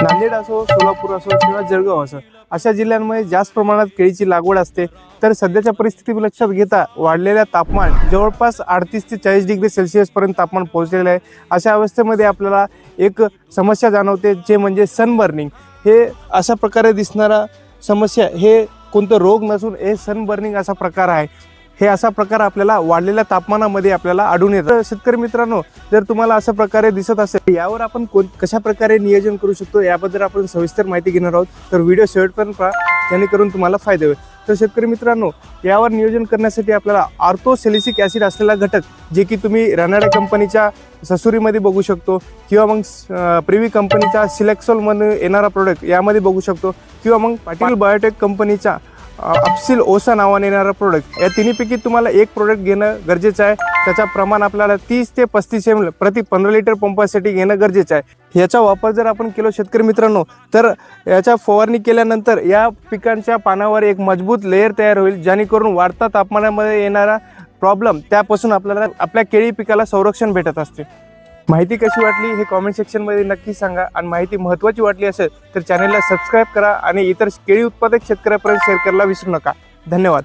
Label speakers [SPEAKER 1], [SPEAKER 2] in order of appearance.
[SPEAKER 1] नांदेड असो, सोलापूर असो किंवा जळगाव असो, अशा जिल्ह्यांमध्ये जास्त प्रमाणात केळीची लागवड असते। तर सध्याच्या परिस्थिती लक्षात घेता वाढलेल्या तापमान जवळपास 38 ते 40 डिग्री सेल्सिअस पर्यंत तापमान पोहोचलेले आहे। अशा अवस्थेमध्ये आपल्याला एक समस्या जाणवते, जे म्हणजे सनबर्निंग। हे अशा प्रकारे दिसणारा समस्या हे कोणतं रोग नसून हे सनबर्निंग असा प्रकार आहे। हे असा प्रकार आपल्याला वाढलेल्या तापमानामध्ये आपल्याला आढळून येतो। शेतकरी मित्रांनो, जर तुम्हाला अशा प्रकारे दिसत असेल, यावर आपण कशा प्रकारे नियोजन करू शकतो याबद्दल आपण सविस्तर माहिती घेणार आहोत। तर व्हिडिओ शेवटपर्यंत पहा, जेणेकरून तुम्हाला फायदा होईल। तर शेतकरी मित्रांनो, यावर नियोजन करण्यासाठी आपल्याला ऑर्थोसॅलिसिक ॲसिड असलेला घटक, जे की तुम्ही रानडे कंपनीच्या ससुरीमध्ये बघू शकतो, किंवा मग प्रिव्ही कंपनीचा सिलेक्सोलमध्ये येणारा प्रोडक्ट यामध्ये बघू शकतो, किंवा मग पाटील बायोटेक कंपनीचा अपसिल ओसा नावाने येणारा प्रोडक्ट, या तिन्हीपैकी तुम्हाला एक प्रोडक्ट घेणं गरजेचं आहे। त्याचं प्रमाण आपल्याला 30 ते 35 ml प्रति 15 लिटर पंपासाठी घेणं गरजेचं आहे। याचा वापर जर आपण केलो शेतकरी मित्रांनो, तर याच्या फवारणी केल्यानंतर या पिकांच्या पानावर एक मजबूत लेयर तयार होईल, जेणेकरून वाढत्या तापमानामध्ये येणारा प्रॉब्लेम त्यापासून आपल्याला आपल्या केळी पिकाला संरक्षण भेटत असते। माहिती कशी वाटली हे कॉमेंट सेक्शनमध्ये नक्की सांगा, आणि माहिती महत्त्वाची वाटली असेल तर चॅनलला सबस्क्राईब करा आणि इतर केळी उत्पादक शेतकऱ्यांपर्यंत शेअर करायला विसरू नका। धन्यवाद।